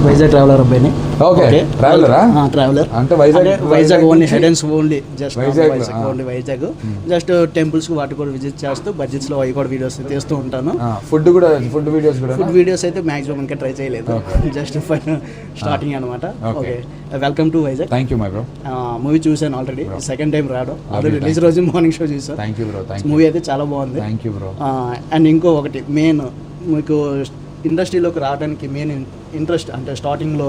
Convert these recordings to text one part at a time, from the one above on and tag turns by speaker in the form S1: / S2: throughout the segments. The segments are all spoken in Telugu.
S1: వైజాగ్ ట్రావెలర్ అబ్బాయిని.
S2: ఓకే, ట్రావెలరా?
S1: ట్రావెలర్
S2: అంటే
S1: వైజాగ్ ఓన్లీ హెడెన్స్ only just
S2: Vizag
S1: only Vizag just temples వాటి కూడా విజిట్ చేస్తూ బడ్జెట్స్ లో అవి కూడా వీడియోస్ తీస్తూ ఉంటాను.
S2: ఫుడ్ వీడియోస్ కూడా
S1: ఫుడ్ వీడియోస్ అయితే మాక్సిమం ఇంకా ట్రై చేయలేదు, జస్ట్ స్టార్టింగ్ అనమాట. Okay, welcome to Vizag.
S2: Thank you my bro.
S1: Movie చూసాను ఆల్రెడీ, సెకండ్ టైం రావడం. ఆల్రెడీ రిలీజ్ రోజు మార్నింగ్ షో చూసాను.
S2: Thank you bro.
S1: మూవీ అయితే చాలా బాగుంది.
S2: Thank you bro.
S1: అండ్ ఇంకో ఒకటి మెయిన్, మీకు ఇండస్ట్రీలోకి రావడానికి మెయిన్ ఇంట్రెస్ట్ అంటే స్టార్టింగ్లో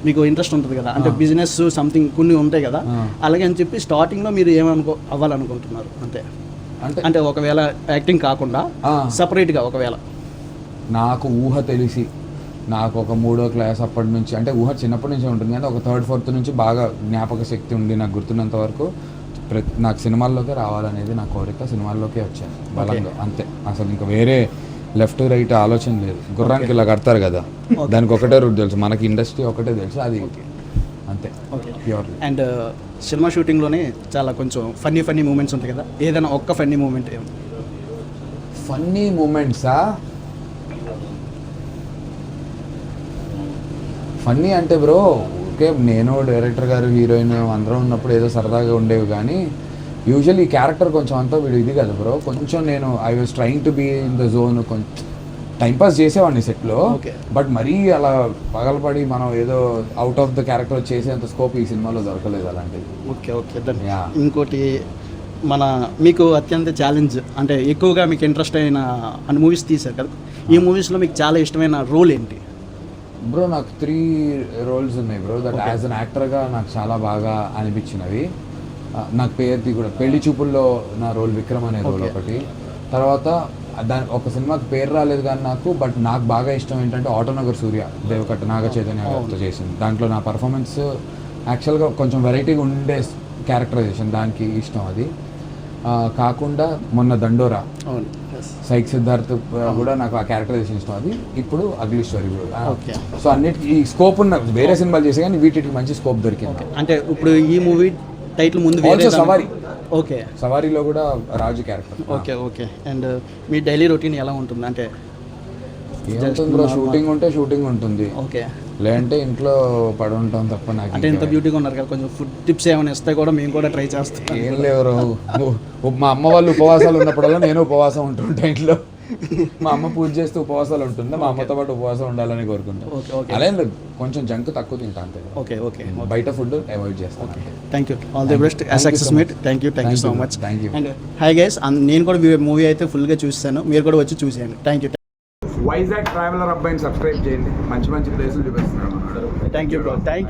S1: మీకు ఇంట్రెస్ట్ ఉంటుంది కదా, అంటే బిజినెస్ సంథింగ్ కొన్ని ఉంటాయి కదా, అలాగే అని చెప్పి స్టార్టింగ్లో మీరు అవ్వాలనుకుంటున్నారు అంతే? అంటే ఒకవేళ యాక్టింగ్ కాకుండా సపరేట్గా ఒకవేళ
S2: నాకు ఊహ తెలిసి నాకు ఒక 3వ క్లాస్ అప్పటి నుంచి, అంటే ఊహ చిన్నప్పటి నుంచి ఉంటుంది కానీ ఒక 3rd 4th నుంచి బాగా జ్ఞాపక శక్తి ఉండి నాకు గుర్తున్నంత వరకు నాకు సినిమాల్లోకి రావాలనేది నా కోరిక. సినిమాల్లోకి వచ్చాను బలంగా, అంతే. అసలు ఇంకా వేరే లెఫ్ట్ రైట్ ఆలోచన లేదు. గుర్రానికి ఇలా కడతారు కదా, దానికి ఒకటే రూట్ తెలుసు, మనకి ఇండస్ట్రీ ఒకటే తెలుసు, అది అంతే. ప్యూర్లీ.
S1: అండ్ సినిమా షూటింగ్లోనే చాలా కొంచెం ఫన్నీ మూమెంట్స్ ఉంటాయి కదా, ఏదైనా ఒక్క ఫన్నీ మూమెంట్?
S2: ఫన్నీ మూమెంట్సా? ఫన్నీ అంటే బ్రో, ఓకే, నేను డైరెక్టర్ గారు హీరోయిన్ అందరం ఉన్నప్పుడు ఏదో సరదాగా ఉండేవి, కానీ యూజువల్లీ ఈ క్యారెక్టర్ కొంచెం అంతా వీడు ఇది కదా బ్రో, కొంచెం నేను I was trying to be in the zone, కొంచెం టైంపాస్ చేసేవాడిని సెట్లో, బట్ మరీ అలా పగలపడి మనం ఏదో అవుట్ ఆఫ్ ద క్యారెక్టర్ చేసేంత స్కోప్ ఈ సినిమాలో దొరకలేదు అలాంటిది.
S1: ఓకే. ఇంకోటి, మీకు అత్యంత ఛాలెంజ్ అంటే ఎక్కువగా మీకు ఇంట్రెస్ట్ అయిన మూవీస్ తీశారు కదా, ఈ మూవీస్లో మీకు చాలా ఇష్టమైన రోల్ ఏంటి?
S2: బ్రో నాకు 3 రోల్స్ ఉన్నాయి బ్రో, దట్ యాజ్ అన్ యాక్టర్గా నాకు చాలా బాగా అనిపించినవి. నాకు పేరుది కూడా పెళ్లి చూపుల్లో నా రోల్ విక్రమ్ అనే రోల్ ఒకటి. తర్వాత దాని ఒక సినిమాకి పేరు రాలేదు కానీ బట్ నాకు బాగా ఇష్టం ఏంటంటే ఆటోనగర్ సూర్య, దేవకట్ట నాగ చైతన్య గారితో చేసింది. దాంట్లో నా పర్ఫార్మెన్స్ యాక్చువల్గా కొంచెం వెరైటీగా ఉండే క్యారెక్టరైజేషన్, దానికి ఇష్టం. అది కాకుండా మొన్న దండోరా సైక్ సిద్ధార్థ్ కూడా నాకు ఆ క్యారెక్టరైజేషన్ ఇష్టం. అది ఇప్పుడు అగ్లీ స్టోరీ కూడా. సో అన్నిటికీ ఈ స్కోప్ ఉన్న వేరే సినిమాలు చేసే కానీ వీటికి మంచి స్కోప్ దొరికింది.
S1: అంటే ఇప్పుడు ఈ మూవీ టైటిల్ ముందు
S2: సవారీ.
S1: ఓకే,
S2: సవారీలో కూడా రాజు క్యారెక్టర్.
S1: ఓకే. అండ్ మీ డైలీ రొటీన్ ఎలా ఉంటుంది? అంటే
S2: బ్రో షూటింగ్ ఉంటే షూటింగ్ ఉంటుంది,
S1: ఓకే,
S2: లేదంటే ఇంట్లో పడి ఉంటాం తప్ప. నాకు
S1: అంటే ఎంత బ్యూటీగా ఉన్నారు కదా, కొంచెం ఫుడ్ టిప్స్ ఏమైనా ఇస్తే కూడా మేము కూడా ట్రై చేస్తాం.
S2: ఏం లేవు, మా అమ్మ వాళ్ళు ఉపవాసాలు ఉన్నప్పుడల్లా నేను ఉపవాసం ఉంటుంటా ఇంట్లో. మా అమ్మ పూజ చేస్తూ ఉపవాసాలు ఉంటుంది, మా అమ్మతో పాటు ఉపవాసం ఉండాలని కోరుకుంటాను. అలా కొంచెం జంక్ తక్కువ తింటా అంతే.
S1: ఓకే,
S2: బయట ఫుడ్ అవాయిడ్ చేస్తాను.
S1: Thank you, all the best, success meet. Thank you so much.
S2: Thank you.
S1: And hi guys, నేను కూడా మూవీ అయితే ఫుల్గా చూస్తాను, మీరు కూడా వచ్చి చూసేయండి. Thank you.
S2: వైజాగ్ ట్రావెలర్ అబ్బాయిని సబ్స్క్రైబ్ చేయండి, మంచి ప్లేసులు చూపిస్తున్నాను.
S1: Thank you bro. Thank you.